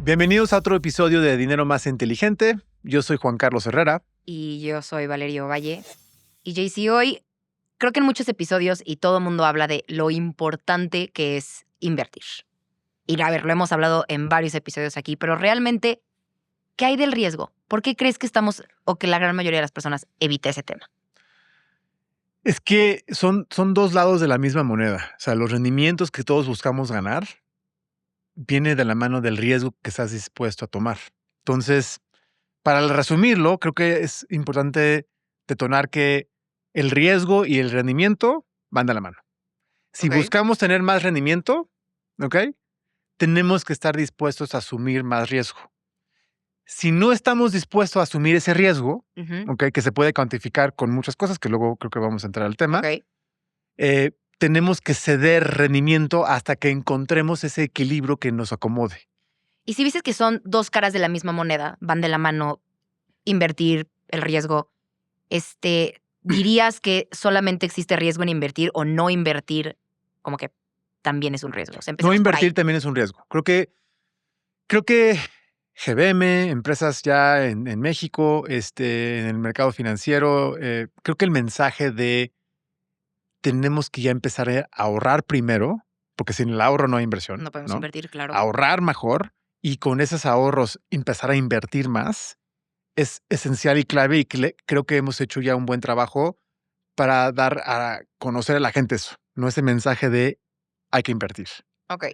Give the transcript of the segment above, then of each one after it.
Bienvenidos a otro episodio de Dinero Más Inteligente. Yo soy Juan Carlos Herrera. Y yo soy Valerio Valle. Y JC, hoy creo que en muchos episodios y todo el mundo habla de lo importante que es invertir. Y a ver, lo hemos hablado en varios episodios aquí, pero realmente, ¿qué hay del riesgo? ¿Por qué crees que estamos, o que la gran mayoría de las personas evita ese tema? Es que son dos lados de la misma moneda. O sea, los rendimientos que todos buscamos ganar viene de la mano del riesgo que estás dispuesto a tomar. Entonces, para resumirlo, creo que es importante detonar que el riesgo y el rendimiento van de la mano. Si Ok. buscamos tener más rendimiento, ¿ok? Tenemos que estar dispuestos a asumir más riesgo. Si no estamos dispuestos a asumir ese riesgo, Ujú. ¿ok? Que se puede cuantificar con muchas cosas, que luego creo que vamos a entrar al tema, Ok. tenemos que ceder rendimiento hasta que encontremos ese equilibrio que nos acomode. Y si dices que son dos caras de la misma moneda, van de la mano, invertir, el riesgo, ¿dirías que solamente existe riesgo en invertir o no invertir como que también es un riesgo? O sea, No empecemos por invertir ahí. también es un riesgo. Creo que GBM, empresas ya en México, en el mercado financiero, creo que el mensaje de tenemos que ya empezar a ahorrar primero, porque sin el ahorro no hay inversión, No podemos ¿no? invertir, claro. Ahorrar mejor y con esos ahorros empezar a invertir más es esencial y clave, y creo que hemos hecho ya un buen trabajo para dar a conocer a la gente eso, no ese mensaje de hay que invertir. Ok.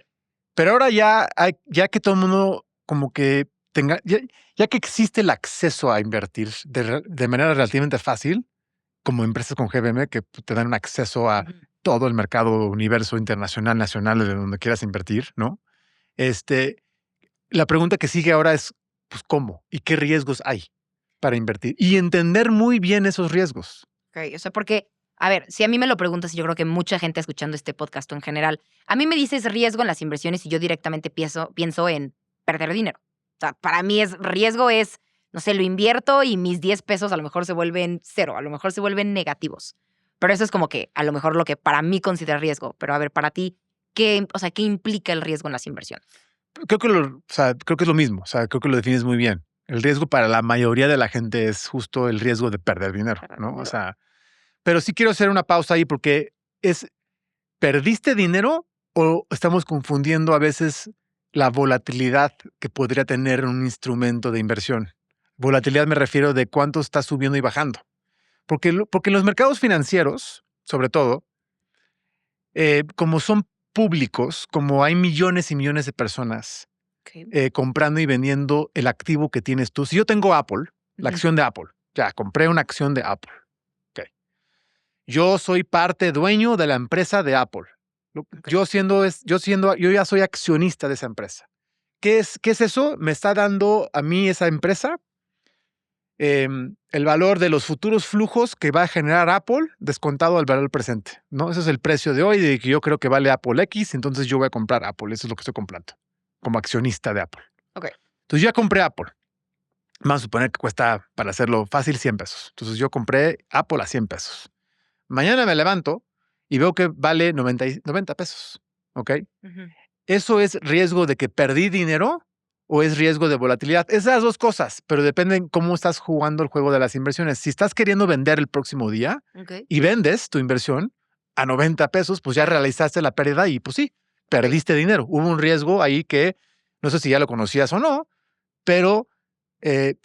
Pero ahora ya que todo el mundo como que tenga, ya que existe el acceso a invertir de manera relativamente fácil, como empresas con GBM que te dan un acceso a Ujú. todo el mercado, universo internacional, nacional, de donde quieras invertir, ¿no? La pregunta que sigue ahora es, pues, ¿cómo? ¿Y qué riesgos hay para invertir? Y entender muy bien esos riesgos. Ok, o sea, porque, a ver, si a mí me lo preguntas, y yo creo que mucha gente escuchando este podcast en general, a mí me dices riesgo en las inversiones y yo directamente pienso en perder dinero. O sea, para mí riesgo es, no sé, lo invierto y mis 10 pesos a lo mejor se vuelven cero, a lo mejor se vuelven negativos. Pero eso es como que a lo mejor lo que para mí considera riesgo. Pero a ver, para ti, ¿qué implica el riesgo en las inversiones? Creo que es lo mismo. O sea, creo que lo defines muy bien. El riesgo para la mayoría de la gente es justo el riesgo de perder dinero, Perder ¿no? O dinero. sea, pero sí quiero hacer una pausa ahí porque ¿perdiste dinero o estamos confundiendo a veces la volatilidad que podría tener un instrumento de inversión? Volatilidad me refiero de cuánto está subiendo y bajando. Porque en los mercados financieros, sobre todo, como son públicos, como hay millones y millones de personas Ok. comprando y vendiendo el activo que tienes tú. Si yo tengo Apple, la Ujú. acción de Apple, ya compré una acción de Apple. Ok. Yo soy parte dueño de la empresa de Apple. Ok. Yo ya soy accionista de esa empresa. ¿Qué es eso? Me está dando a mí esa empresa el valor de los futuros flujos que va a generar Apple descontado al valor presente, ¿no? Ese es el precio de hoy, de que yo creo que vale Apple X, entonces yo voy a comprar Apple. Eso es lo que estoy comprando como accionista de Apple. Ok. Entonces ya compré Apple. Vamos a suponer que cuesta, para hacerlo fácil, 100 pesos. Entonces yo compré Apple a 100 pesos. Mañana me levanto y veo que vale 90 pesos. ¿Ok? Ujú. ¿Eso es riesgo de que perdí dinero o es riesgo de volatilidad? Esas dos cosas, pero depende en cómo estás jugando el juego de las inversiones. Si estás queriendo vender el próximo día Ok. y vendes tu inversión a 90 pesos, pues ya realizaste la pérdida y pues sí, perdiste dinero. Hubo un riesgo ahí que no sé si ya lo conocías o no, pero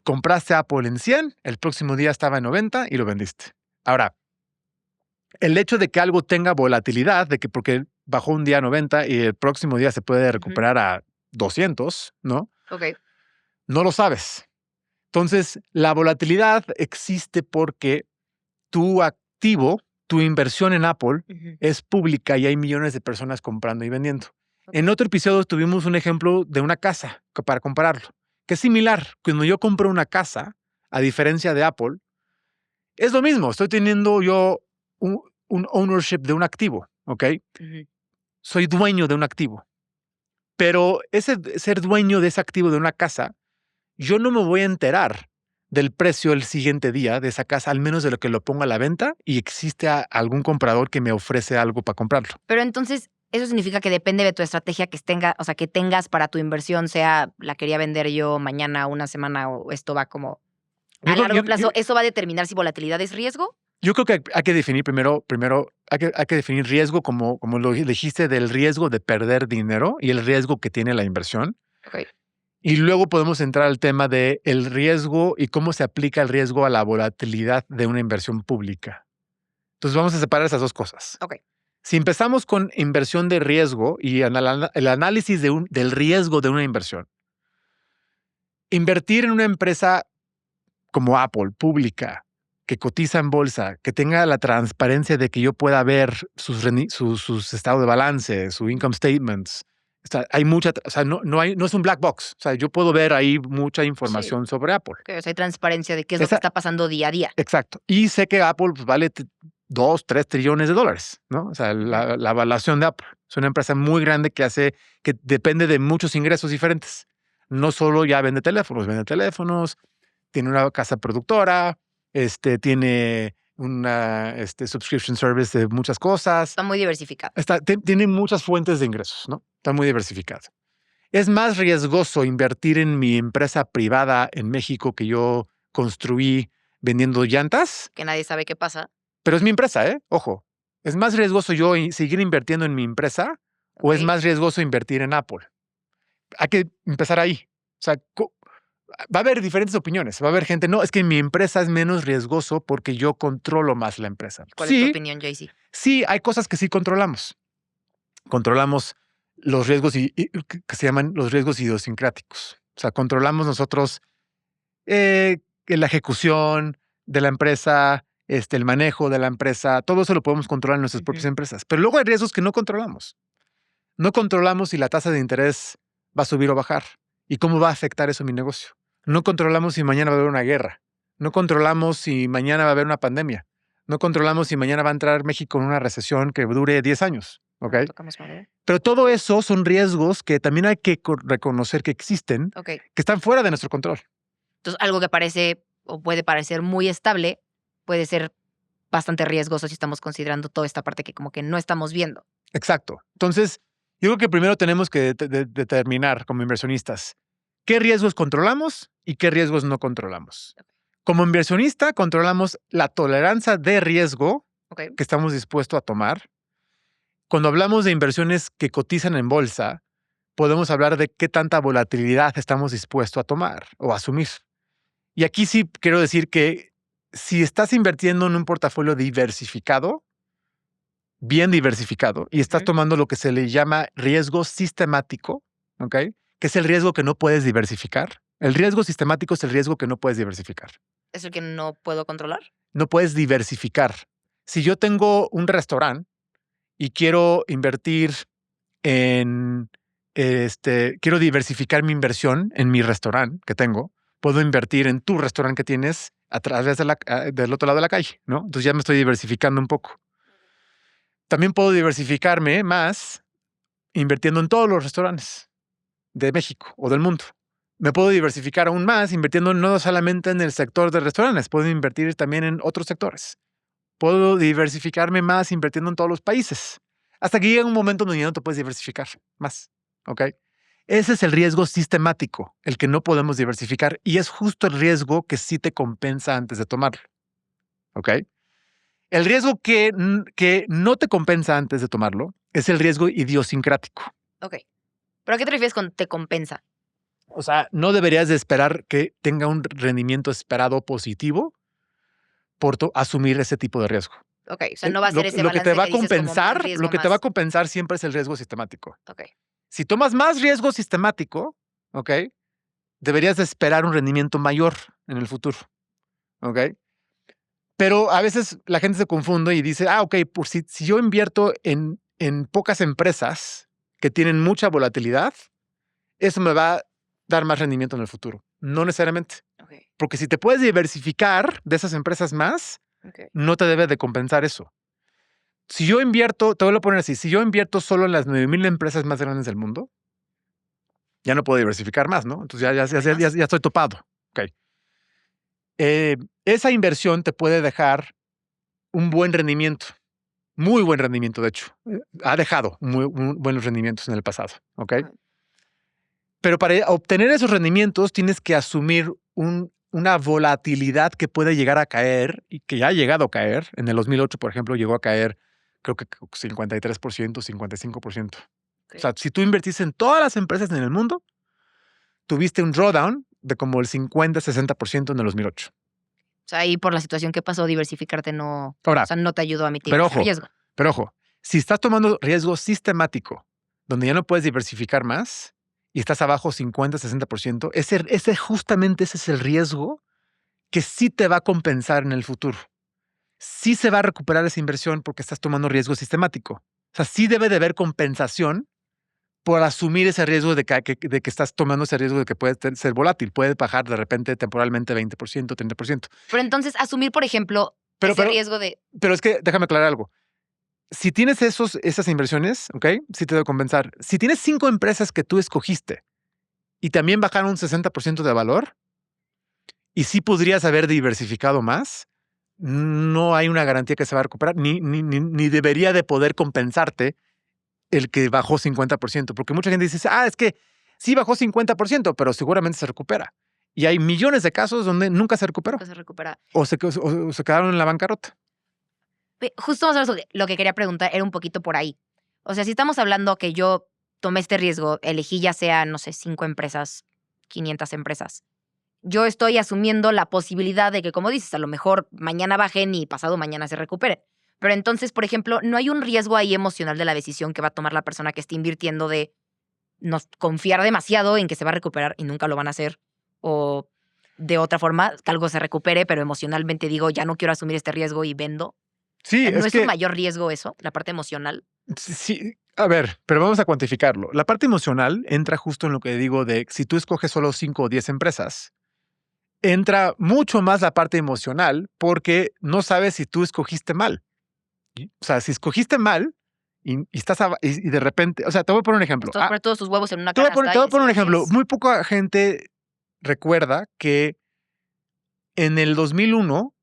compraste Apple en 100, el próximo día estaba en 90 y lo vendiste. Ahora, el hecho de que algo tenga volatilidad, de que porque bajó un día a 90 y el próximo día se puede Ujú. recuperar a 200, ¿no? Ok. No lo sabes. Entonces, la volatilidad existe porque tu activo, tu inversión en Apple, Ujú. es pública y hay millones de personas comprando y vendiendo. Ok. En otro episodio tuvimos un ejemplo de una casa para compararlo, que es similar. Cuando yo compro una casa, a diferencia de Apple, es lo mismo. Estoy teniendo yo un ownership de un activo, ¿ok? Ujú. Soy dueño de un activo. Pero ese ser dueño de ese activo de una casa, yo no me voy a enterar del precio el siguiente día de esa casa, al menos de lo que lo ponga a la venta y existe algún comprador que me ofrece algo para comprarlo. Pero entonces, Eso significa que depende de tu estrategia o sea, que tengas para tu inversión, sea la quería vender yo mañana, una semana, o esto va como Yo a creo, largo plazo. ¿Eso va a determinar si volatilidad es riesgo? yo creo que hay que definir primero hay que definir riesgo como lo dijiste, del riesgo de perder dinero y el riesgo que tiene la inversión. Ok. Y luego podemos entrar al tema de el riesgo y cómo se aplica el riesgo a la volatilidad de una inversión pública. Entonces vamos a separar esas dos cosas. Ok. Si empezamos con inversión de riesgo y el análisis del riesgo de una inversión, invertir en una empresa como Apple, pública, que cotiza en bolsa, que tenga la transparencia de que yo pueda ver sus estados de balance, su income statements. Hay mucha, o sea, no es un black box. O sea, yo puedo ver ahí mucha Sí. información sobre Apple. Ok, o sea, hay transparencia de qué es lo que está pasando día a día. Exacto. Y sé que Apple pues, vale 2, 3 trillones de dólares, ¿no? O sea, la evaluación de Apple. Es una empresa muy grande que depende de muchos ingresos diferentes. No solo ya vende teléfonos, tiene una casa productora, tiene una subscription service de muchas cosas. Está muy diversificado. Tiene muchas fuentes de ingresos, ¿no? Está muy diversificado. Es más riesgoso invertir en mi empresa privada en México que yo construí vendiendo llantas, Que nadie sabe qué pasa. pero es mi empresa, ¿eh? Ojo. ¿Es más riesgoso yo seguir invirtiendo en mi empresa o es Ok. más riesgoso invertir en Apple? Hay que empezar ahí. O sea, va a haber diferentes opiniones. Va a haber gente, no, es que mi empresa es menos riesgoso porque yo controlo más la empresa. ¿Cuál es tu Sí, opinión, JC? sí, hay cosas que sí controlamos. Controlamos los riesgos que se llaman los riesgos idiosincráticos. O sea, controlamos nosotros la ejecución de la empresa, el manejo de la empresa, todo eso lo podemos controlar en nuestras propias empresas. Pero luego hay riesgos que no controlamos. No controlamos si la tasa de interés va a subir o bajar y cómo va a afectar eso a mi negocio. No controlamos si mañana va a haber una guerra. No controlamos si mañana va a haber una pandemia. No controlamos si mañana va a entrar México en una recesión que dure 10 años. ¿Ok? Tocamos madera. Pero todo eso son riesgos que también hay que reconocer que existen, Ok. que están fuera de nuestro control. Entonces, algo que parece o puede parecer muy estable puede ser bastante riesgoso si estamos considerando toda esta parte que como que no estamos viendo. Exacto. Entonces, yo creo que primero tenemos que determinar como inversionistas qué riesgos controlamos y qué riesgos no controlamos. Como inversionista, controlamos la tolerancia de riesgo Ok. que estamos dispuestos a tomar. Cuando hablamos de inversiones que cotizan en bolsa, podemos hablar de qué tanta volatilidad estamos dispuestos a tomar o a asumir. Y aquí sí quiero decir que si estás invirtiendo en un portafolio diversificado, bien diversificado, y estás tomando lo que se le llama riesgo sistemático, ¿ok? Que es el riesgo que no puedes diversificar. El riesgo sistemático es el riesgo que no puedes diversificar. ¿Es el que no puedo controlar? No puedes diversificar. Si yo tengo un restaurante y quiero invertir en, quiero diversificar mi inversión en mi restaurante que tengo, puedo invertir en tu restaurante que tienes a través del otro lado de la calle, ¿no? Entonces ya me estoy diversificando un poco. También puedo diversificarme más invirtiendo en todos los restaurantes de México o del mundo. Me puedo diversificar aún más invirtiendo no solamente en el sector de restaurantes, puedo invertir también en otros sectores. Puedo diversificarme más invirtiendo en todos los países. Hasta que llega un momento donde ya no te puedes diversificar más. ¿Ok? Ese es el riesgo sistemático, el que no podemos diversificar. Y es justo el riesgo que sí te compensa antes de tomarlo. ¿Ok? El riesgo que no te compensa antes de tomarlo es el riesgo idiosincrático. Ok. ¿Pero a qué te refieres con te compensa? O sea, no deberías de esperar que tenga un rendimiento esperado positivo por asumir ese tipo de riesgo. Ok, o sea, no va a ser ese balance lo que te va a dices como más compensar, riesgo, lo que te va a más- compensar siempre es el riesgo sistemático. Ok. Si tomas más riesgo sistemático, ¿ok? Deberías de esperar un rendimiento mayor en el futuro, ¿ok? Pero a veces la gente se confunde y dice, ok, si yo invierto en pocas empresas que tienen mucha volatilidad, eso me va a dar más rendimiento en el futuro. No necesariamente. Ok. Porque si te puedes diversificar de esas empresas más, Ok. no te debe de compensar eso. Si yo invierto, te voy a poner así, si yo invierto solo en las 9,000 empresas más grandes del mundo, ya no puedo diversificar más, ¿no? Entonces ya estoy topado. Ok. Esa inversión te puede dejar un buen rendimiento, Muy buen rendimiento, de hecho. Ha dejado muy buenos rendimientos en el pasado, ¿ok? Pero para obtener esos rendimientos tienes que asumir una volatilidad que puede llegar a caer y que ya ha llegado a caer. En el 2008, por ejemplo, llegó a caer creo que 53%, 55%. O sea, si tú invertiste en todas las empresas en el mundo, tuviste un drawdown de como el 50-60% en el 2008. O sea, ahí por la situación que pasó, diversificarte no, Ahora, o sea, no te ayudó a mitigar ese riesgo. pero ojo, si estás tomando riesgo sistemático, donde ya no puedes diversificar más y estás abajo 50-60%, justamente ese es el riesgo que sí te va a compensar en el futuro. Sí se va a recuperar esa inversión porque estás tomando riesgo sistemático. O sea, sí debe de haber compensación por asumir ese riesgo de que estás tomando ese riesgo de que puede ser volátil. Puede bajar de repente temporalmente 20%, 30%. Pero entonces, asumir, por ejemplo, ese riesgo de... Pero es que déjame aclarar algo. Si tienes esas inversiones, ¿ok? Sí te debo compensar. Si tienes 5 empresas que tú escogiste y también bajaron un 60% de valor, y sí podrías haber diversificado más, no hay una garantía que se va a recuperar, ni debería de poder compensarte el que bajó 50%, porque mucha gente dice, es que sí bajó 50%, pero seguramente se recupera. Y hay millones de casos donde nunca se recuperó. Nunca se recupera. O se quedaron en la bancarrota. Justo más o menos lo que quería preguntar era un poquito por ahí. O sea, si estamos hablando que yo tomé este riesgo, elegí ya sea, no sé, 5 empresas, 500 empresas. Yo estoy asumiendo la posibilidad de que, como dices, a lo mejor mañana bajen y pasado mañana se recuperen. Pero entonces, por ejemplo, no hay un riesgo ahí emocional de la decisión que va a tomar la persona que esté invirtiendo de no confiar demasiado en que se va a recuperar y nunca lo van a hacer. O de otra forma, que algo se recupere, pero emocionalmente digo, ya no quiero asumir este riesgo y vendo. Sí, ¿No es un mayor riesgo eso, la parte emocional? Sí, a ver, pero vamos a cuantificarlo. La parte emocional entra justo en lo que digo de si tú escoges solo 5 o 10 empresas, entra mucho más la parte emocional porque no sabes si tú escogiste mal. O sea, si escogiste mal y de repente, o sea, te voy a poner un ejemplo. Poner todos tus huevos en una canasta. Te voy a poner un ejemplo. Es... Muy poca gente recuerda que en el 2001,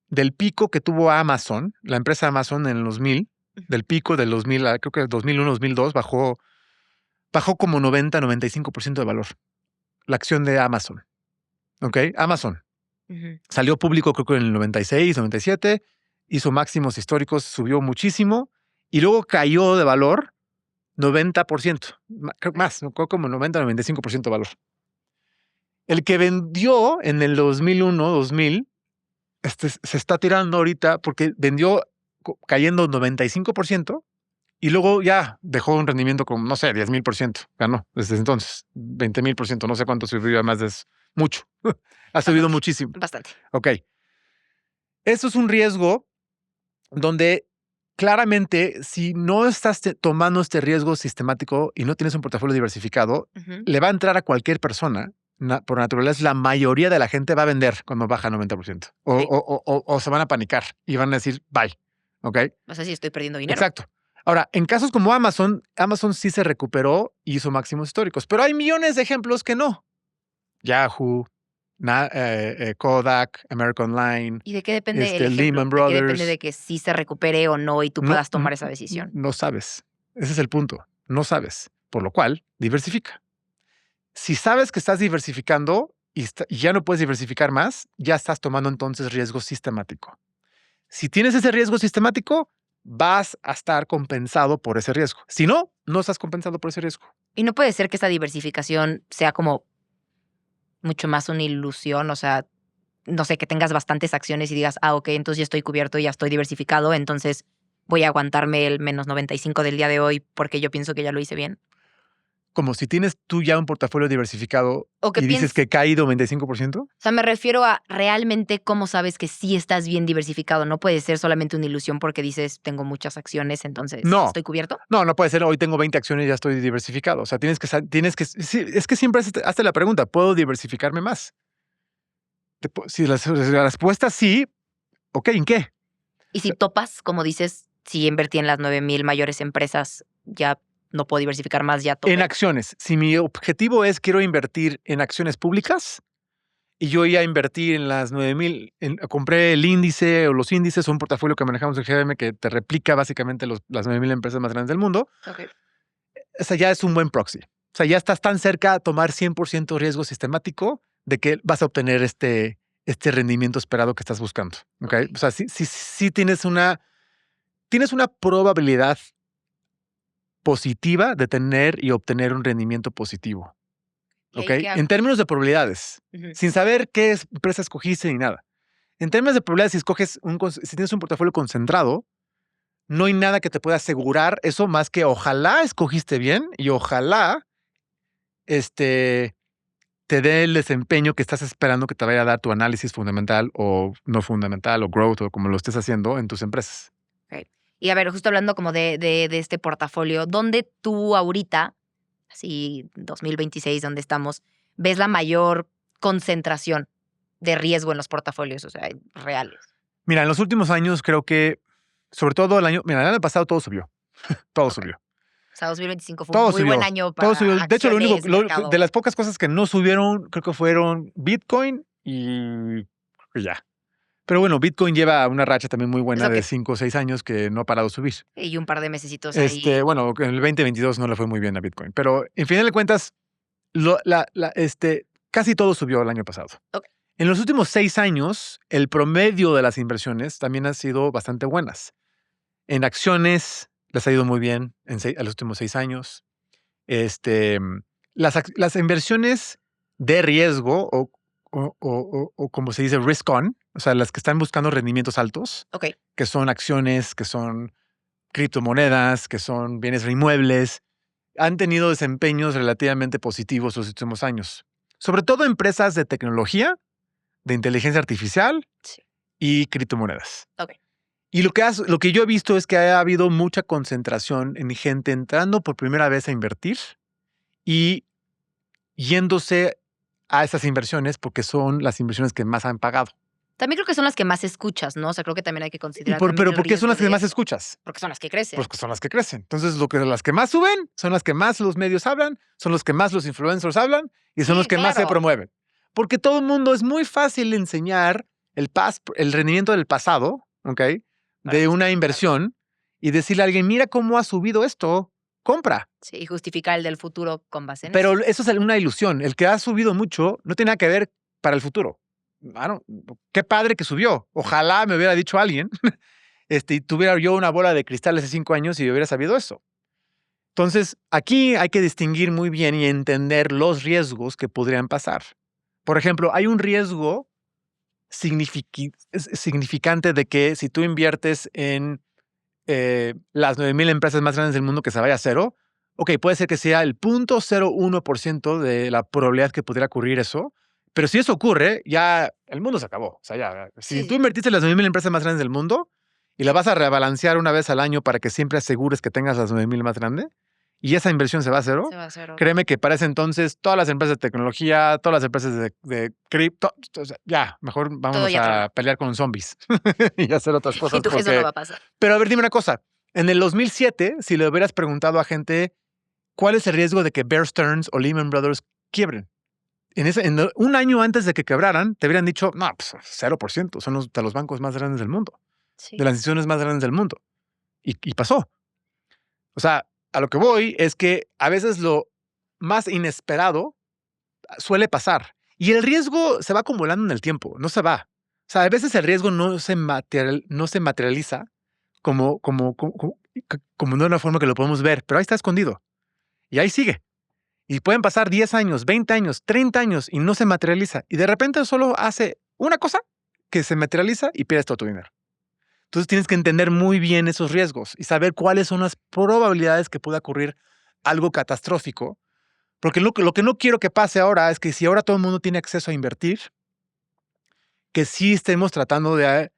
del pico que tuvo Amazon, la empresa Amazon en el 2000, del pico del 2000, creo que el 2001, 2002, bajó como 90-95% de valor. La acción de Amazon. ¿Ok? Amazon. Salió público creo que en el 96, 97, hizo máximos históricos, subió muchísimo y luego cayó de valor 90%, creo más, creo como 90-95% de valor. El que vendió en el 2001, 2000, se está tirando ahorita porque vendió cayendo 95% y luego ya dejó un rendimiento como, no sé, 10,000%. Ganó desde entonces, 20,000%. No sé cuánto subió, además de eso. Mucho. Ha subido muchísimo. Bastante. Ok. Eso es un riesgo donde claramente, si no estás tomando este riesgo sistemático y no tienes un portafolio diversificado, le va a entrar a cualquier persona. Por naturaleza, la mayoría de la gente va a vender cuando baja 90%. O se van a panicar y van a decir, bye. ¿Ok? No sé si estoy perdiendo dinero. Exacto. Ahora, en casos como Amazon sí se recuperó y hizo máximos históricos, pero hay millones de ejemplos que no. Yahoo, Kodak, American Online. ¿Y de qué depende Lehman Brothers. ¿De qué depende de que sí se recupere o no y tú puedas tomar esa decisión? No sabes. Ese es el punto. No sabes. Por lo cual, diversifica. Si sabes que estás diversificando y ya no puedes diversificar más, ya estás tomando entonces riesgo sistemático. Si tienes ese riesgo sistemático, vas a estar compensado por ese riesgo. Si no, no estás compensado por ese riesgo. Y no puede ser que esa diversificación sea como mucho más una ilusión, o sea, no sé, que tengas bastantes acciones y digas, ok, entonces ya estoy cubierto, ya estoy diversificado, entonces voy a aguantarme el menos 95 del día de hoy porque yo pienso que ya lo hice bien. Como si tienes tú ya un portafolio diversificado y dices que caído 95%. O sea, me refiero a realmente cómo sabes que sí estás bien diversificado. No puede ser solamente una ilusión porque dices, tengo muchas acciones, entonces ¿estoy cubierto? No puede ser, hoy tengo 20 acciones y ya estoy diversificado. O sea, tienes que sí, es que siempre hazte la pregunta, ¿puedo diversificarme más? Si la respuesta es sí, ok, ¿en qué? Y si topas, como dices, si invertí en las 9,000 mayores empresas, ya no puedo diversificar más, ya topé. En acciones. Si mi objetivo es quiero invertir en acciones públicas, y yo iba a invertir en las 9,000, compré el índice o los índices, un portafolio que manejamos en GBM que te replica básicamente las 9,000 empresas más grandes del mundo. Ok. O sea, ya es un buen proxy. O sea, ya estás tan cerca a tomar 100% riesgo sistemático de que vas a obtener este rendimiento esperado que estás buscando. ¿Ok? Ok. O sea, sí tienes una probabilidad positiva de tener y obtener un rendimiento positivo. ¿Y ¿Ok? ahí qué hago? En términos de probabilidades, Ujú. sin saber qué empresa escogiste ni nada. En términos de probabilidades, si tienes un portafolio concentrado, no hay nada que te pueda asegurar eso más que ojalá escogiste bien y ojalá te dé el desempeño que estás esperando que te vaya a dar tu análisis fundamental o no fundamental o growth o como lo estés haciendo en tus empresas. Ok. Y a ver, justo hablando como de este portafolio, ¿dónde tú ahorita, así 2026, donde estamos, ves la mayor concentración de riesgo en los portafolios, o sea, reales? Mira, en los últimos años creo que, sobre todo el año pasado todo subió, todo Ok. subió. O sea, 2025 fue un Todo muy buen subió, año todo para subió. De hecho, acciones, de mercado. las pocas cosas que no subieron, creo que fueron Bitcoin y creo que ya. Pero bueno, Bitcoin lleva una racha también muy Es buena lo que de 5 o 6 años que no ha parado de subir. y un par de mesecitos ahí. Bueno, en el 2022 no le fue muy bien a Bitcoin, pero en final de cuentas, casi todo subió el año pasado. Ok. En los últimos 6 años, el promedio de las inversiones también han sido bastante buenas. En acciones les ha ido muy bien en los últimos 6 años. Las inversiones de riesgo o como se dice, risk on, o sea, las que están buscando rendimientos altos, Ok. que son acciones, que son criptomonedas, que son bienes inmuebles, han tenido desempeños relativamente positivos los últimos años. Sobre todo empresas de tecnología, de inteligencia artificial Sí. y criptomonedas. Ok. Y lo que yo he visto es que ha habido mucha concentración en gente entrando por primera vez a invertir y yéndose a esas inversiones porque son las inversiones que más han pagado. También creo que son las que más escuchas, ¿no? O sea, creo que también hay que considerar también Pero el ¿por qué son riesgo las que de más eso, escuchas? porque son las que crecen. Pues son las que crecen. Entonces, las que más suben son las que más los medios hablan, son los que más los influencers hablan y son los Sí, que más se claro. promueven. Porque todo el mundo es muy fácil enseñar el rendimiento del pasado, ¿ok? Para De una justificar. inversión y decirle a alguien, mira cómo ha subido esto, compra. Sí, y justificar el del futuro con base en eso. Pero eso es una ilusión. El que ha subido mucho no tiene nada que ver para el futuro. Qué padre que subió. Ojalá me hubiera dicho alguien y tuviera yo una bola de cristal hace 5 años y hubiera sabido eso. Entonces, aquí hay que distinguir muy bien y entender los riesgos que podrían pasar. Por ejemplo, hay un riesgo significante de que si tú inviertes en las 9,000 empresas más grandes del mundo que se vaya a cero, ok, puede ser que sea el 0.01% de la probabilidad que pudiera ocurrir eso, pero si eso ocurre, ya el mundo se acabó. O sea, ya, si Sí, tú sí. invertiste en las 9,000 empresas más grandes del mundo y la vas a rebalancear una vez al año para que siempre asegures que tengas las 9,000 más grandes y esa inversión se va a cero, Se va a hacer. créeme que para ese entonces todas las empresas de tecnología, todas las empresas de cripto, o sea, ya, mejor Todo vámonos ya a tronó. pelear con zombies y hacer otras Y cosas eso no porque va a pasar. pero a ver, dime una cosa. En el 2007, si le hubieras preguntado a gente cuál es el riesgo de que Bear Stearns o Lehman Brothers quiebren, un año antes de que quebraran, te hubieran dicho, no, pues 0%, son de los bancos más grandes del mundo, de Sí. las instituciones más grandes del mundo. Y pasó. O sea, a lo que voy es que a veces lo más inesperado suele pasar. Y el riesgo se va acumulando en el tiempo, no se va. O sea, a veces el riesgo no se materializa como de una forma que lo podemos ver, pero ahí está escondido. Y ahí sigue. Y pueden pasar 10 años, 20 años, 30 años y no se materializa. Y de repente solo hace una cosa que se materializa y pierdes todo tu dinero. Entonces tienes que entender muy bien esos riesgos y saber cuáles son las probabilidades que pueda ocurrir algo catastrófico. Porque lo que no quiero que pase ahora es que si ahora todo el mundo tiene acceso a invertir, que sí estemos tratando de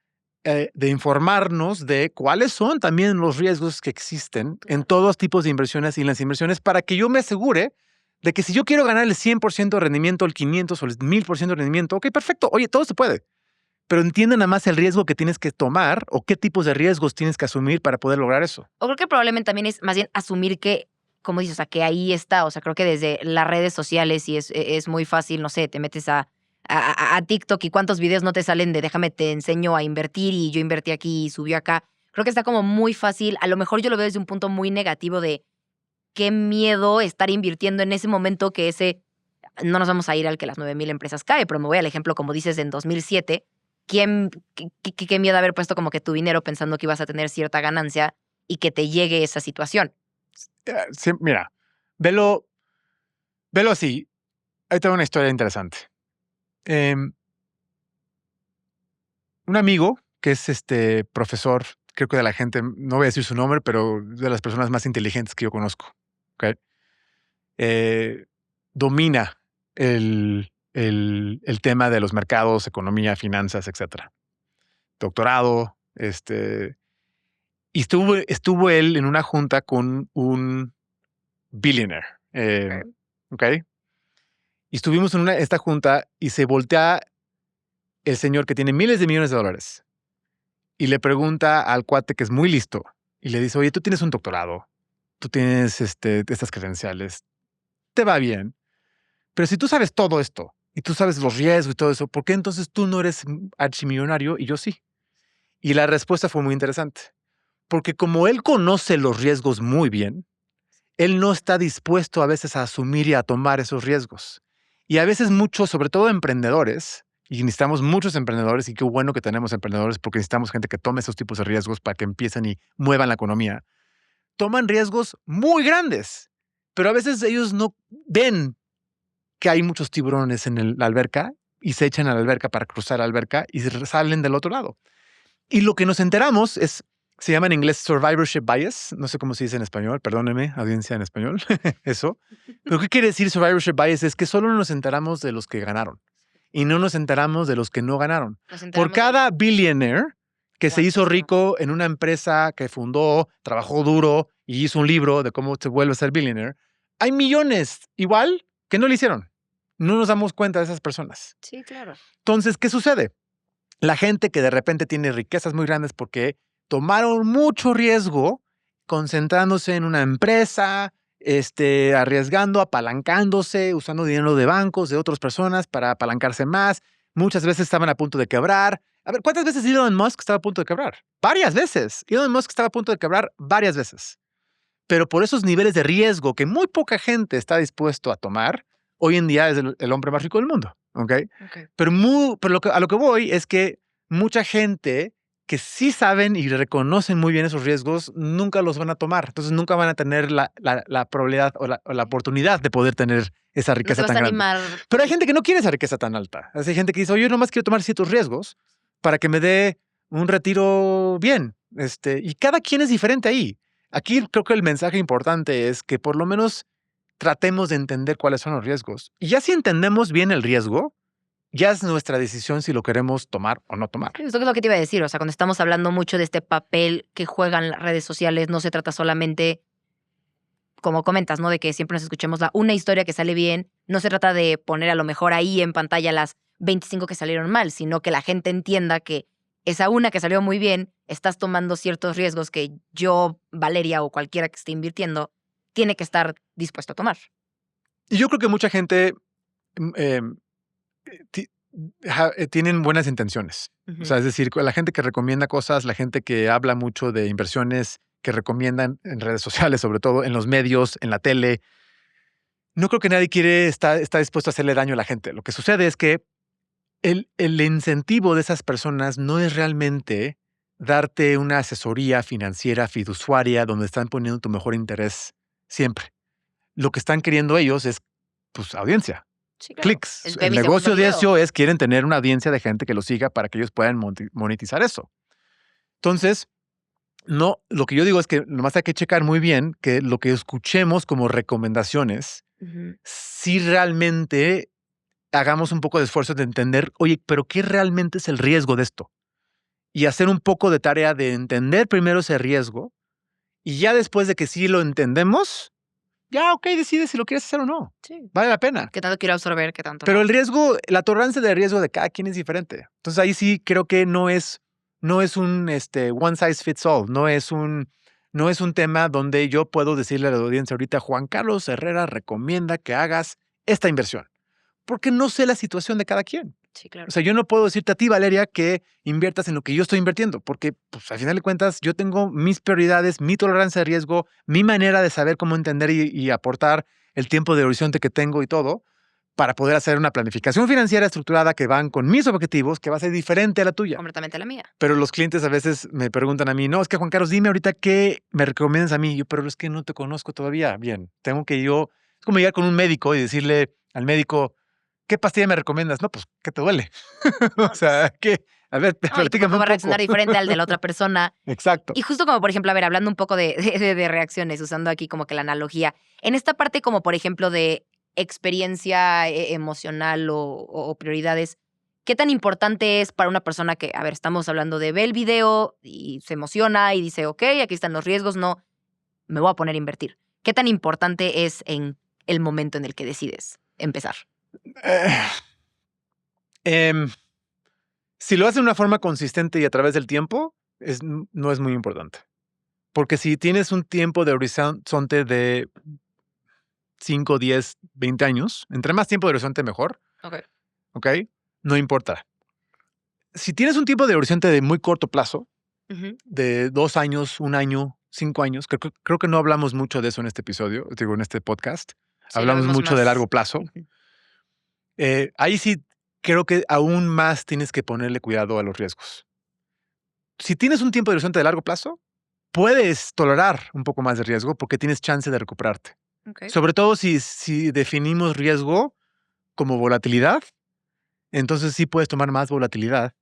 informarnos de cuáles son también los riesgos que existen en todos tipos de inversiones y en las inversiones para que yo me asegure de que si yo quiero ganar el 100% de rendimiento, el 500 o el 1000% de rendimiento, ok, perfecto, oye, todo se puede. Pero entiende nada más el riesgo que tienes que tomar o qué tipos de riesgos tienes que asumir para poder lograr eso. O creo que probablemente también es más bien asumir que, como dices, o sea, que ahí está. O sea, creo que desde las redes sociales y es muy fácil, no sé, te metes a a TikTok y cuántos videos no te salen de déjame te enseño a invertir y yo invertí aquí y subió acá. Creo que está como muy fácil. A lo mejor yo lo veo desde un punto muy negativo de qué miedo estar invirtiendo en ese momento que no nos vamos a ir al que las 9,000 empresas cae, pero me voy al ejemplo, como dices, en 2007. Qué miedo haber puesto como que tu dinero pensando que ibas a tener cierta ganancia y que te llegue esa situación? Sí, mira, velo así. Ahí tengo una historia interesante. Un amigo que es profesor, creo que de la gente, no voy a decir su nombre, pero de las personas más inteligentes que yo conozco. ¿Ok? Domina el tema de los mercados, economía, finanzas, etcétera. Doctorado, y estuvo él en una junta con un billionaire. ¿Ok? Y estuvimos en esta junta y se voltea el señor que tiene miles de millones de dólares y le pregunta al cuate que es muy listo y le dice, oye, tú tienes un doctorado, tú tienes estas credenciales, te va bien, pero si tú sabes todo esto y tú sabes los riesgos y todo eso, ¿por qué entonces tú no eres archimillonario y yo sí? Y la respuesta fue muy interesante, porque como él conoce los riesgos muy bien, él no está dispuesto a veces a asumir y a tomar esos riesgos. Y a veces muchos, sobre todo emprendedores, y necesitamos muchos emprendedores, y qué bueno que tenemos emprendedores porque necesitamos gente que tome esos tipos de riesgos para que empiecen y muevan la economía, toman riesgos muy grandes, pero a veces ellos no ven que hay muchos tiburones en la alberca y se echan a la alberca para cruzar la alberca y salen del otro lado. Y lo que nos enteramos se llama en inglés survivorship bias. No sé cómo se dice en español. Perdónenme, audiencia en español. Eso. Pero ¿qué quiere decir survivorship bias? Es que solo nos enteramos de los que ganaron y no nos enteramos de los que no ganaron. Por cada billionaire que se hizo rico en una empresa que fundó, trabajó duro y hizo un libro de cómo se vuelve a ser billionaire, hay millones igual que no lo hicieron. No nos damos cuenta de esas personas. Sí, claro. Entonces, ¿qué sucede? La gente que de repente tiene riquezas muy grandes porque tomaron mucho riesgo concentrándose en una empresa, arriesgando, apalancándose, usando dinero de bancos, de otras personas para apalancarse más. Muchas veces estaban a punto de quebrar. A ver, ¿cuántas veces Elon Musk estaba a punto de quebrar? Varias veces. Elon Musk estaba a punto de quebrar varias veces. Pero por esos niveles de riesgo que muy poca gente está dispuesto a tomar, hoy en día es el hombre más rico del mundo. ¿Ok? Pero a lo que voy es que mucha gente que sí saben y reconocen muy bien esos riesgos, nunca los van a tomar. Entonces nunca van a tener la probabilidad o la oportunidad de poder tener esa riqueza tan grande. Pero hay gente que no quiere esa riqueza tan alta. Hay gente que dice, oye, yo nomás quiero tomar ciertos riesgos para que me dé un retiro bien. Y cada quien es diferente ahí. Aquí creo que el mensaje importante es que por lo menos tratemos de entender cuáles son los riesgos. Y ya si entendemos bien el riesgo, ya es nuestra decisión si lo queremos tomar o no tomar. Esto es lo que te iba a decir. O sea, cuando estamos hablando mucho de este papel que juegan las redes sociales, no se trata solamente, como comentas, ¿no? De que siempre nos escuchemos una historia que sale bien. No se trata de poner a lo mejor ahí en pantalla las 25 que salieron mal, sino que la gente entienda que esa una que salió muy bien, estás tomando ciertos riesgos que yo, Valeria o cualquiera que esté invirtiendo, tiene que estar dispuesto a tomar. Y yo creo que mucha gente tienen buenas intenciones. O sea, es decir, la gente que recomienda cosas, la gente que habla mucho de inversiones, que recomiendan en redes sociales, sobre todo en los medios, en la tele, no creo que nadie está dispuesto a hacerle daño a la gente. Lo que sucede es que el incentivo de esas personas no es realmente darte una asesoría financiera fiduciaria donde están poniendo tu mejor interés siempre. Lo que están queriendo ellos es, pues, audiencia. Sí, claro. Clics. El negocio de eso quieren tener una audiencia de gente que lo siga para que ellos puedan monetizar eso. Entonces, no, lo que yo digo es que nomás hay que checar muy bien que lo que escuchemos como recomendaciones, si realmente hagamos un poco de esfuerzo de entender, oye, pero ¿qué realmente es el riesgo de esto? Y hacer un poco de tarea de entender primero ese riesgo y ya después de que sí lo entendemos, ya, ok, decide si lo quieres hacer o no. Sí. Vale la pena. ¿Qué tanto quiero absorber? ¿Qué tanto? Pero el riesgo, la tolerancia de riesgo de cada quien es diferente. Entonces ahí sí creo que no es un one size fits all. No es un tema donde yo puedo decirle a la audiencia ahorita, Juan Carlos Herrera recomienda que hagas esta inversión. porque no sé la situación de cada quien. Sí, claro. O sea, yo no puedo decirte a ti, Valeria, que inviertas en lo que yo estoy invirtiendo, porque pues, al final de cuentas yo tengo mis prioridades, mi tolerancia de riesgo, mi manera de saber cómo entender y aportar el tiempo de horizonte que tengo y todo, para poder hacer una planificación financiera estructurada que van con mis objetivos, que va a ser diferente a la tuya. Completamente la mía. Pero los clientes a veces me preguntan a mí, no, es que Juan Carlos, dime ahorita qué me recomiendas a mí. Yo, pero es que no te conozco todavía. Bien, tengo que es como llegar con un médico y decirle al médico, ¿qué pastilla me recomiendas? No, pues, ¿qué te duele? O sea, ¿qué? A ver, No, y tu platícame cuerpo un va a poco. reaccionar diferente al de la otra persona. Exacto. Y justo como, por ejemplo, a ver, hablando un poco de reacciones, usando aquí como que la analogía, en esta parte como, por ejemplo, de experiencia emocional o prioridades, ¿qué tan importante es para una persona que, a ver, estamos hablando de ve el video y se emociona y dice, ok, aquí están los riesgos, no, me voy a poner a invertir? ¿Qué tan importante es en el momento en el que decides empezar? Eh, em, si lo haces de una forma consistente y a través del tiempo, no es muy importante. Porque si tienes un tiempo de horizonte de 5, 10, 20 años, entre más tiempo de horizonte mejor, Ok. ¿ok? No importa. Si tienes un tiempo de horizonte de muy corto plazo, Ujú. de 2 años, 1 año, 5 años, creo que no hablamos mucho de eso en este episodio, digo, en este podcast. Sí, lo Hablamos vemos mucho de más. largo plazo. Ujú. Ahí sí creo que aún más tienes que ponerle cuidado a los riesgos. Si tienes un tiempo de horizonte de largo plazo, puedes tolerar un poco más de riesgo porque tienes chance de recuperarte. Ok. Sobre todo si definimos riesgo como volatilidad, entonces sí puedes tomar más volatilidad,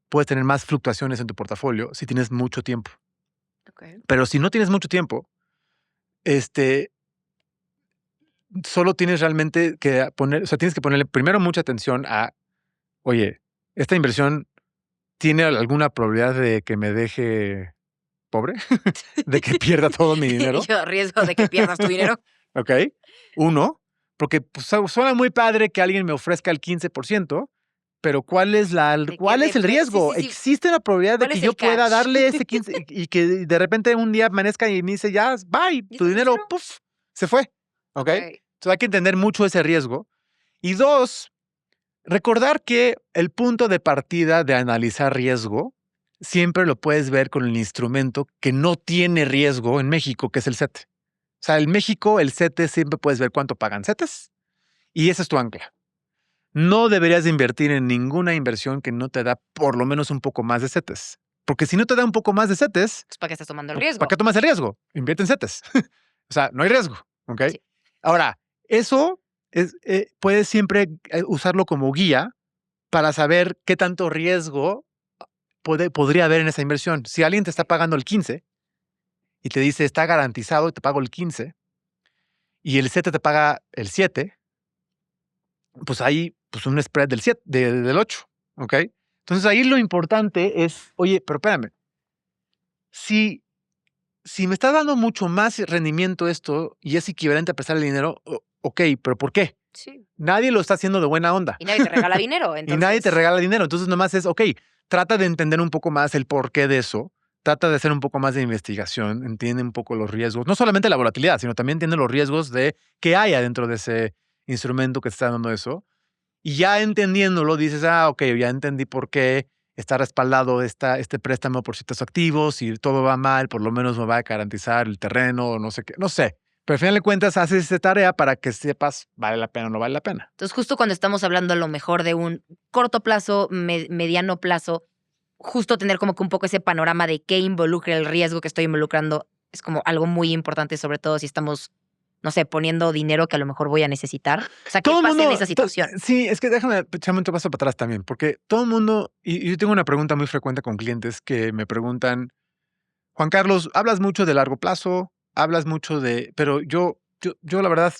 puedes tener más fluctuaciones en tu portafolio si tienes mucho tiempo. Ok. Pero si no tienes mucho tiempo, este, solo tienes realmente que poner, o sea, tienes que ponerle primero mucha atención a, oye, esta inversión tiene alguna probabilidad de que me deje pobre, de que pierda todo mi dinero. Yo riesgo de que pierdas tu dinero. ¿Ok? Uno, porque pues, suena muy padre que alguien me ofrezca el 15%, pero De que ¿cuál es el sí, riesgo? sí, sí. ¿Existe la probabilidad de ¿Cuál que es yo el pueda catch? darle ese 15 y que de repente un día amanezca y me dice, ya, bye, ¿Y tu tu dinero, dinero? puff, se fue? ¿Ok? Ok. Entonces hay que entender mucho ese riesgo. Y dos, recordar que el punto de partida de analizar riesgo siempre lo puedes ver con el instrumento que no tiene riesgo en México, que es el CETE. O sea, en México, el CETE siempre puedes ver cuánto pagan CETES y ese es tu ancla. No deberías de invertir en ninguna inversión que no te da por lo menos un poco más de CETES. Porque si no te da un poco más de CETES, Pues, ¿para qué estás tomando el ¿para riesgo? qué tomas el riesgo? Invierte en CETES. O sea, no hay riesgo. ¿Ok? Sí. Ahora, eso puedes siempre usarlo como guía para saber qué tanto riesgo podría haber en esa inversión. Si alguien te está pagando el 15 y te dice está garantizado y te pago el 15 y el CETE te paga el 7, pues hay pues un spread del 7, del 8, ¿ok? Entonces ahí lo importante es, oye, pero espérame, si, si me está dando mucho más rendimiento esto y es equivalente a prestar el dinero, ok, pero ¿por qué? Sí. Nadie lo está haciendo de buena onda. Y nadie te regala dinero, Y nadie te entonces. regala dinero. Entonces nomás es, ok, trata de entender un poco más el porqué de eso. Trata de hacer un poco más de investigación, entiende un poco los riesgos, no solamente la volatilidad, sino también entiende los riesgos de qué hay adentro de ese instrumento que te está dando eso. Y ya entendiéndolo, dices, ok, ya entendí por qué está respaldado este préstamo por ciertos activos. Si todo va mal, por lo menos me va a garantizar el terreno, o no sé qué, no sé. Pero al final de cuentas, haces esa tarea para que sepas vale la pena o no vale la pena. Entonces, justo cuando estamos hablando a lo mejor de un corto plazo, mediano plazo, justo tener como que un poco ese panorama de qué involucra el riesgo que estoy involucrando es como algo muy importante, sobre todo si estamos, no sé, poniendo dinero que a lo mejor voy a necesitar. O sea, ¿qué Todo el pasa en mundo, esa situación? sí, es que déjame echarme un paso para atrás también, porque todo el mundo, y yo tengo una pregunta muy frecuente con clientes que me preguntan, Juan Carlos, hablas mucho de largo plazo, hablas mucho de, pero yo la verdad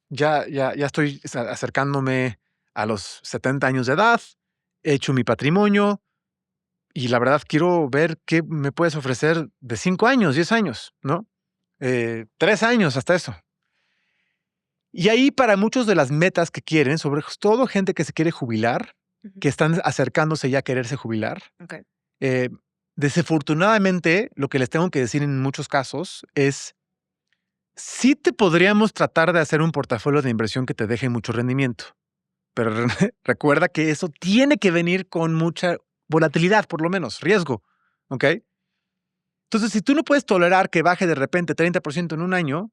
ya estoy acercándome a los 70 años de edad, he hecho mi patrimonio y la verdad quiero ver qué me puedes ofrecer de 5 años, 10 años, ¿no? 3 años hasta eso. Y ahí para muchos de las metas que quieren, sobre todo gente que se quiere jubilar, Ujú. que están acercándose ya a quererse jubilar, Ok. eh, desafortunadamente lo que les tengo que decir en muchos casos es, sí te podríamos tratar de hacer un portafolio de inversión que te deje mucho rendimiento. Pero recuerda que eso tiene que venir con mucha volatilidad, por lo menos, riesgo. ¿Ok? Entonces, si tú no puedes tolerar que baje de repente 30% en un año,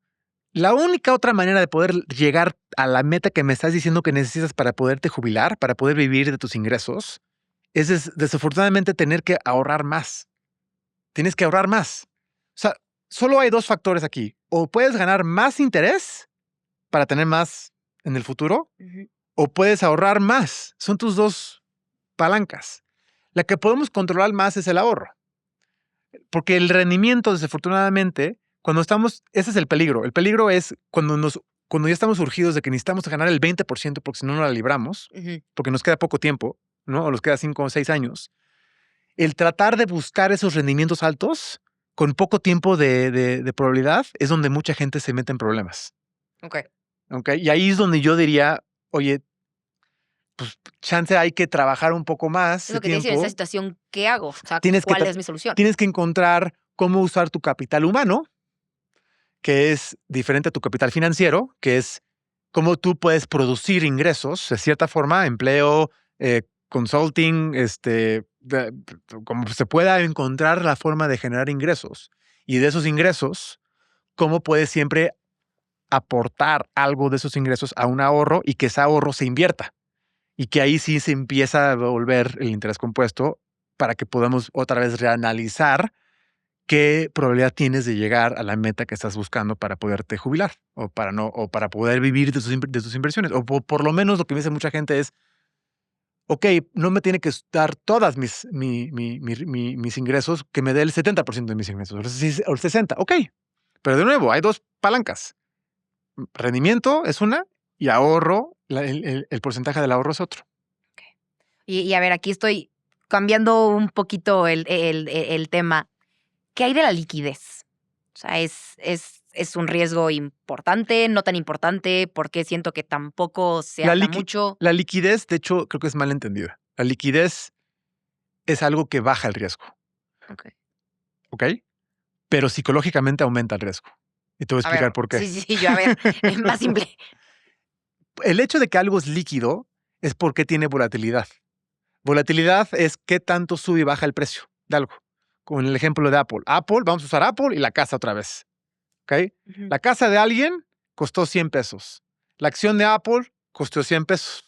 la única otra manera de poder llegar a la meta que me estás diciendo que necesitas para poderte jubilar, para poder vivir de tus ingresos, es desafortunadamente tener que ahorrar más. Tienes que ahorrar más. O sea, solo hay dos factores aquí. O puedes ganar más interés para tener más en el futuro, o puedes ahorrar más. Son tus dos palancas. La que podemos controlar más es el ahorro. Porque el rendimiento, desafortunadamente, cuando estamos, ese es el peligro. El peligro es cuando ya estamos urgidos de que necesitamos ganar el 20% porque si no, no la libramos, porque nos queda poco tiempo, ¿no? O nos queda 5 o 6 años. El tratar de buscar esos rendimientos altos con poco tiempo de probabilidad es donde mucha gente se mete en problemas. Ok. Y ahí es donde yo diría, oye, pues chance hay que trabajar un poco más Es lo de que te decía, en tiempo. esa situación, ¿qué hago? O sea, Tienes que ¿cuál es mi solución? Tienes que encontrar cómo usar tu capital humano, que es diferente a tu capital financiero, que es cómo tú puedes producir ingresos, de cierta forma, empleo, consulting, como se pueda encontrar la forma de generar ingresos. Y de esos ingresos, cómo puedes siempre aportar algo de esos ingresos a un ahorro y que ese ahorro se invierta. Y que ahí sí se empieza a volver el interés compuesto para que podamos otra vez reanalizar qué probabilidad tienes de llegar a la meta que estás buscando para poderte jubilar o para poder vivir de tus inversiones. O por lo menos lo que me dice mucha gente es, ok, no me tiene que dar todas mis ingresos, que me dé el 70% de mis ingresos, o el 60%, ok. Pero de nuevo, hay dos palancas. Rendimiento es una y ahorro, el porcentaje del ahorro es otro. Y a ver, aquí estoy cambiando un poquito el tema. ¿Qué hay de la liquidez? O sea, ¿es un riesgo importante, no tan importante? ¿Por qué siento que tampoco se La, habla liqui- mucho? la liquidez, de hecho, creo que es mal entendida. La liquidez es algo que baja el riesgo, Ok. ¿ok? Pero psicológicamente aumenta el riesgo. Y te voy a A explicar ver, por qué. sí, yo a ver, es más simple. El hecho de que algo es líquido es porque tiene volatilidad. Volatilidad es qué tanto sube y baja el precio de algo. Con el ejemplo de Apple. Apple, vamos a usar Apple y la casa otra vez. ¿Ok? La casa de alguien costó 100 pesos. La acción de Apple costó 100 pesos.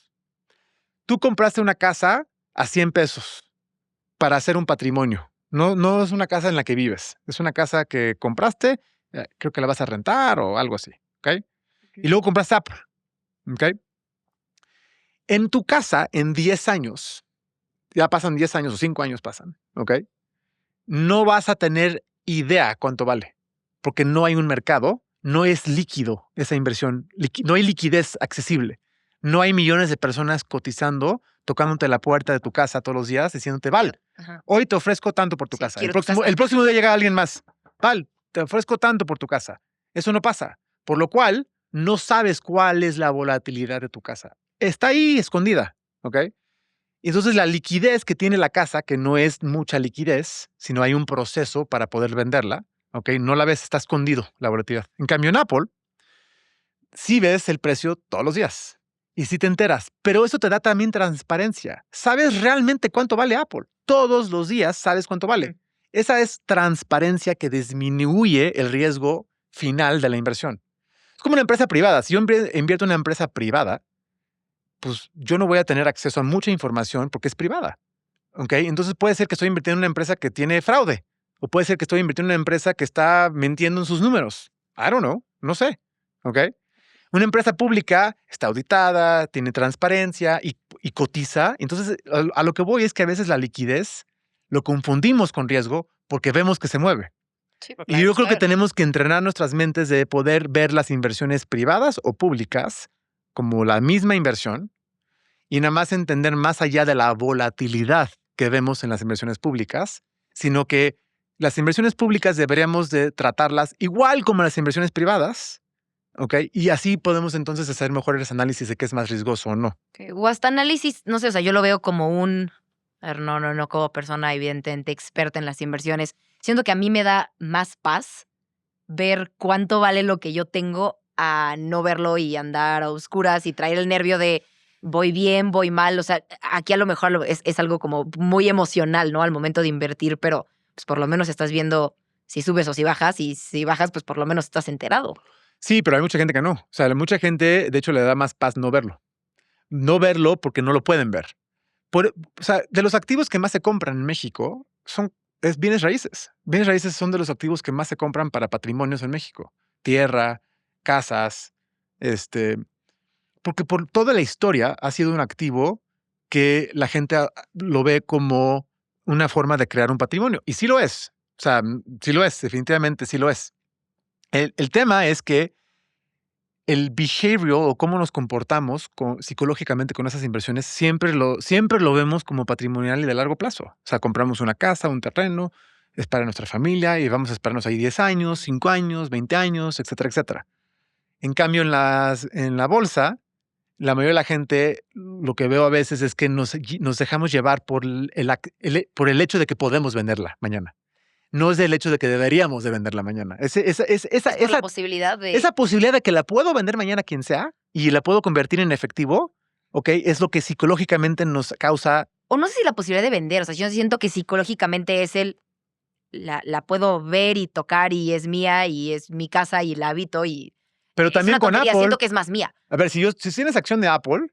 Tú compraste una casa a 100 pesos para hacer un patrimonio. No, no es una casa en la que vives. Es una casa que compraste, creo que la vas a rentar o algo así. ¿Ok? Y luego compraste Apple. ¿Ok? En tu casa, en 10 años, ya pasan 10 años o 5 años pasan, ¿ok? No vas a tener idea cuánto vale, porque no hay un mercado, no es líquido esa inversión, no hay liquidez accesible, no hay millones de personas cotizando, tocándote la puerta de tu casa todos los días, diciéndote, Val, hoy te ofrezco tanto por tu casa. Quiero tu casa. El próximo día llega alguien más, Val, te ofrezco tanto por tu casa. Eso no pasa, por lo cual no sabes cuál es la volatilidad de tu casa. Está ahí escondida, ¿ok? Y entonces la liquidez que tiene la casa, que no es mucha liquidez, sino hay un proceso para poder venderla, ¿ok? No la ves, está escondido la volatilidad. En cambio, en Apple, sí ves el precio todos los días y sí te enteras, pero eso te da también transparencia. Sabes realmente cuánto vale Apple. Todos los días sabes cuánto vale. Esa es transparencia que disminuye el riesgo final de la inversión. Es como una empresa privada. Si yo invierto en una empresa privada, pues yo no voy a tener acceso a mucha información porque es privada. ¿Ok? Entonces puede ser que estoy invirtiendo en una empresa que tiene fraude. O puede ser que estoy invirtiendo en una empresa que está mintiendo en sus números. I don't know. No sé. ¿Ok? Una empresa pública está auditada, tiene transparencia y cotiza. Entonces, a lo que voy es que a veces la liquidez lo confundimos con riesgo porque vemos que se mueve. Sí, Y yo creo que tenemos que entrenar nuestras mentes de poder ver las inversiones privadas o públicas como la misma inversión y nada más entender más allá de la volatilidad que vemos en las inversiones públicas, sino que las inversiones públicas deberíamos de tratarlas igual como las inversiones privadas, ¿ok? Y así podemos entonces hacer mejores análisis de qué es más riesgoso o no. O hasta análisis, no sé, o sea, yo lo veo como a ver, no como persona evidentemente experta en las inversiones. Siento que a mí me da más paz ver cuánto vale lo que yo tengo a no verlo y andar a oscuras y traer el nervio de voy bien, voy mal. O sea, aquí a lo mejor es algo como muy emocional, ¿no? Al momento de invertir, pero pues por lo menos estás viendo si subes o si bajas, y si bajas, pues por lo menos estás enterado. Sí, pero hay mucha gente que no. O sea, mucha gente, de hecho, le da más paz no verlo. No verlo porque no lo pueden ver. O sea, de los activos que más se compran en México es bienes raíces. Bienes raíces son de los activos que más se compran para patrimonios en México. Tierra, casas, porque por toda la historia ha sido un activo que la gente lo ve como una forma de crear un patrimonio. Y sí lo es. O sea, sí lo es, definitivamente sí lo es. El tema es que el behavioral o cómo nos comportamos psicológicamente con esas inversiones siempre lo vemos como patrimonial y de largo plazo. O sea, compramos una casa, un terreno, es para nuestra familia y vamos a esperarnos ahí 10 años, 5 años, 20 años, etcétera, etcétera. En cambio, en la bolsa, la mayoría de la gente, lo que veo a veces es que nos dejamos llevar por por el hecho de que podemos venderla mañana. No es el hecho de que deberíamos de venderla mañana. Es por la posibilidad de... Esa posibilidad de que la puedo vender mañana a quien sea y la puedo convertir en efectivo, ¿ok? Es lo que psicológicamente nos causa. O no sé si la posibilidad de vender. O sea, yo siento que psicológicamente es la puedo ver y tocar y es mía y es mi casa y la habito y Pero es también una con tontería, Apple. siento que es más mía. A ver, si tienes acción de Apple,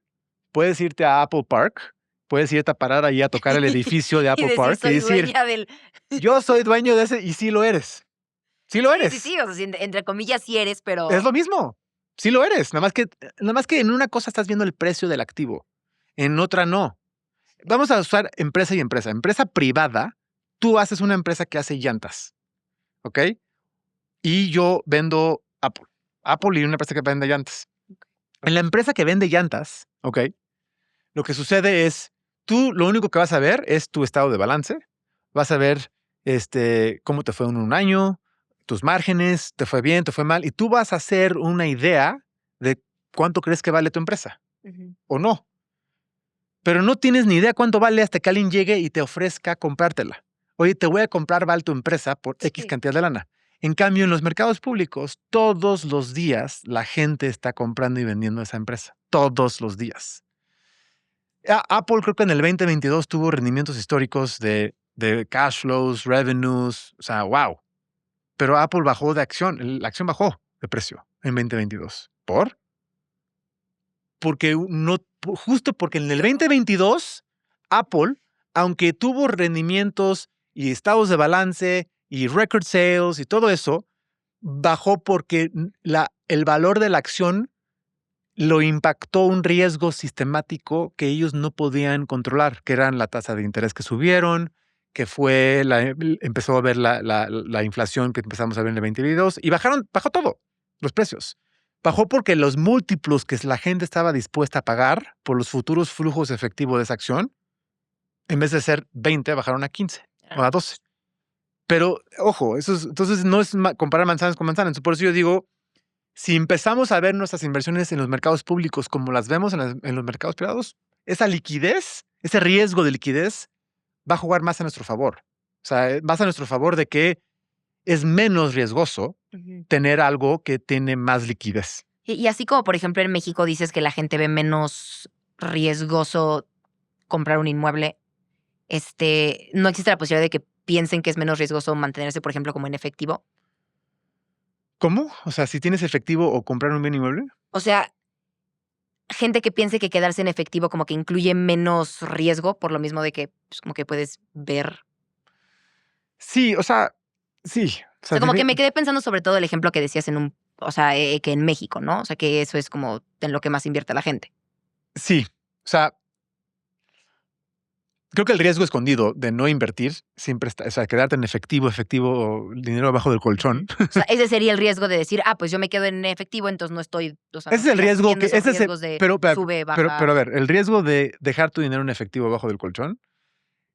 puedes irte a Apple Park, puedes irte a parar ahí a tocar el edificio de Y Apple decir, Park y soy decir, dueña del... yo soy dueño de ese y sí lo eres. Sí lo eres. Sí, o sea, entre comillas sí eres, pero... Es lo mismo. Sí lo eres. Nada más que en una cosa estás viendo el precio del activo, en otra no. Vamos a usar empresa y empresa. Empresa privada, tú haces una empresa que hace llantas, ¿ok? Y yo vendo Apple. Apple y una empresa que vende llantas. En la empresa que vende llantas, ¿ok? Lo que sucede es, tú lo único que vas a ver es tu estado de balance. Vas a ver cómo te fue en un año, tus márgenes, te fue bien, te fue mal, y tú vas a hacer una idea de cuánto crees que vale tu empresa o no. Pero no tienes ni idea cuánto vale hasta que alguien llegue y te ofrezca comprártela. Oye, te voy a comprar, vale tu empresa por X Sí. cantidad de lana. En cambio, en los mercados públicos, todos los días la gente está comprando y vendiendo esa empresa. Todos los días. Apple creo que en el 2022 tuvo rendimientos históricos de cash flows, revenues, o sea, wow. Pero Apple bajó de acción, la acción bajó de precio en 2022. ¿Por? Porque justo porque en el 2022 Apple, aunque tuvo rendimientos y estados de balance y record sales y todo eso, bajó porque el valor de la acción lo impactó un riesgo sistemático que ellos no podían controlar, que eran la tasa de interés que subieron, que fue empezó a ver la inflación que empezamos a ver en el 2022 y bajó todo, los precios. Bajó porque los múltiplos que la gente estaba dispuesta a pagar por los futuros flujos efectivos de esa acción, en vez de ser 20, bajaron a 15 o a 12. Pero, ojo, entonces no es comparar manzanas con manzanas. Por eso yo digo, si empezamos a ver nuestras inversiones en los mercados públicos como las vemos en los mercados privados, esa liquidez, ese riesgo de liquidez va a jugar más a nuestro favor. O sea, más a nuestro favor de que es menos riesgoso tener algo que tiene más liquidez. Y así como, por ejemplo, en México dices que la gente ve menos riesgoso comprar un inmueble, ¿no existe la posibilidad de que piensen que es menos riesgoso mantenerse, por ejemplo, como en efectivo? ¿Cómo? O sea, si tienes efectivo o comprar un bien inmueble. O sea, gente que piense que quedarse en efectivo como que incluye menos riesgo, por lo mismo de que pues, como que puedes ver. Sí, o sea, sí. O sea, como que me quedé pensando sobre todo el ejemplo que decías o sea, que en México, ¿no? O sea, que eso es como en lo que más invierte la gente. Sí, o sea, creo que el riesgo escondido de no invertir siempre está, o sea, quedarte en efectivo, dinero abajo del colchón. O sea, ese sería el riesgo de decir, pues yo me quedo en efectivo, entonces no estoy. O sea, Ese es el riesgo que. esos riesgos de sube, baja. Pero a ver, el riesgo de dejar tu dinero en efectivo abajo del colchón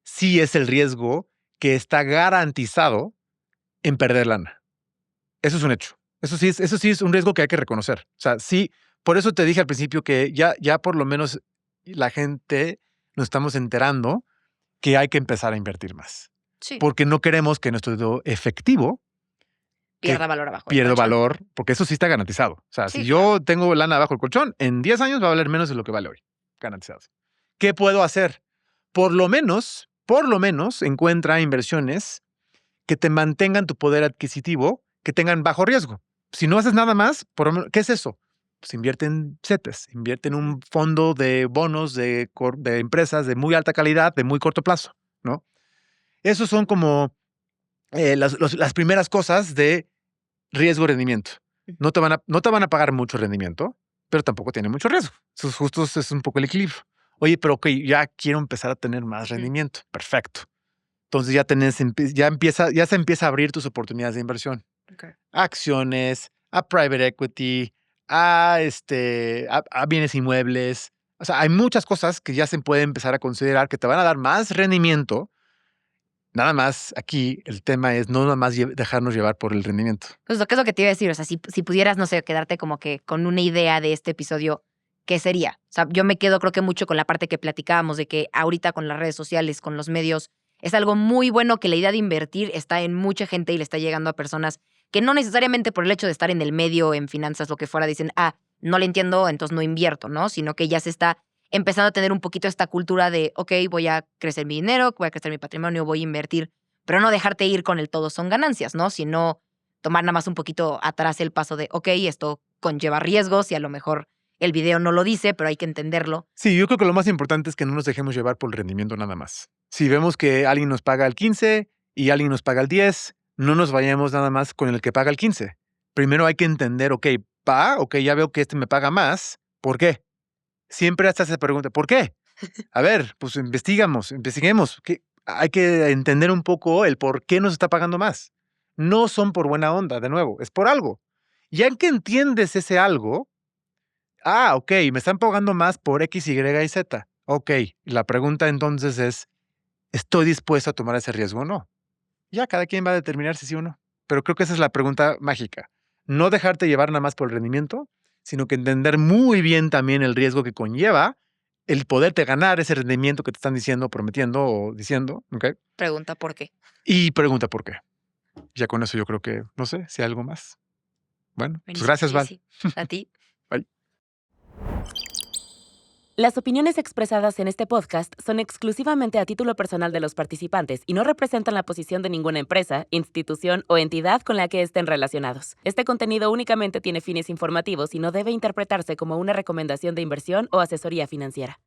sí es el riesgo que está garantizado en perder lana. Eso es un hecho. Eso sí es un riesgo que hay que reconocer. O sea, sí, por eso te dije al principio que ya por lo menos la gente nos estamos enterando que hay que empezar a invertir más. Sí. Porque no queremos que nuestro dinero efectivo pierda valor abajo. Pierda valor, porque eso sí está garantizado. O sea, Sí, si yo tengo lana abajo del colchón, en 10 años va a valer menos de lo que vale hoy. gananciados. ¿Qué puedo hacer? Por lo menos, encuentra inversiones que te mantengan tu poder adquisitivo, que tengan bajo riesgo. Si no haces nada más, ¿qué es eso? Pues invierte en CETES, invierte en un fondo de bonos de empresas de muy alta calidad, de muy corto plazo, ¿no? Esos son como las primeras cosas de riesgo-rendimiento. No te van a pagar mucho rendimiento, pero tampoco tiene mucho riesgo. Eso justo es un poco el equilibrio. Oye, pero ok, ya quiero empezar a tener más rendimiento. Perfecto. Entonces ya se empieza a abrir tus oportunidades de inversión. Okay. A acciones, a private equity, a bienes inmuebles. O sea, hay muchas cosas que ya se pueden empezar a considerar que te van a dar más rendimiento. Nada más aquí el tema es no nada más dejarnos llevar por el rendimiento. Pues lo que es lo que te iba a decir, o sea, si pudieras, no sé, quedarte como que con una idea de este episodio, ¿qué sería? O sea, yo me quedo creo que mucho con la parte que platicábamos de que ahorita con las redes sociales, con los medios, es algo muy bueno que la idea de invertir está en mucha gente y le está llegando a personas que no necesariamente por el hecho de estar en el medio, en finanzas, lo que fuera, dicen, no le entiendo, entonces no invierto, ¿no? Sino que ya se está empezando a tener un poquito esta cultura de, ok, voy a crecer mi dinero, voy a crecer mi patrimonio, voy a invertir, pero no dejarte ir con el todo son ganancias, ¿no? Sino tomar nada más un poquito atrás el paso de, ok, esto conlleva riesgos y a lo mejor el video no lo dice, pero hay que entenderlo. Sí, yo creo que lo más importante es que no nos dejemos llevar por el rendimiento nada más. Si vemos que alguien nos paga el 15 y alguien nos paga el 10, no nos vayamos nada más con el que paga el 15. Primero hay que entender, ok, ya veo que este me paga más. ¿Por qué? Siempre hasta se pregunta, ¿por qué? A ver, pues investiguemos. Hay que entender un poco el por qué nos está pagando más. No son por buena onda, de nuevo, es por algo. Ya que entiendes ese algo, ok, me están pagando más por X, Y y Z. Ok, la pregunta entonces es, ¿estoy dispuesto a tomar ese riesgo o no? Ya cada quien va a determinar si sí o no. Pero creo que esa es la pregunta mágica. No dejarte llevar nada más por el rendimiento, sino que entender muy bien también el riesgo que conlleva el poderte ganar ese rendimiento que te están diciendo, prometiendo o diciendo, ¿ok? Pregunta por qué. Y pregunta por qué. Ya con eso yo creo que, no sé, si hay algo más. Bueno, pues Buenísimo, gracias, sí, Val. sí. A ti. Bye. Las opiniones expresadas en este podcast son exclusivamente a título personal de los participantes y no representan la posición de ninguna empresa, institución o entidad con la que estén relacionados. Este contenido únicamente tiene fines informativos y no debe interpretarse como una recomendación de inversión o asesoría financiera.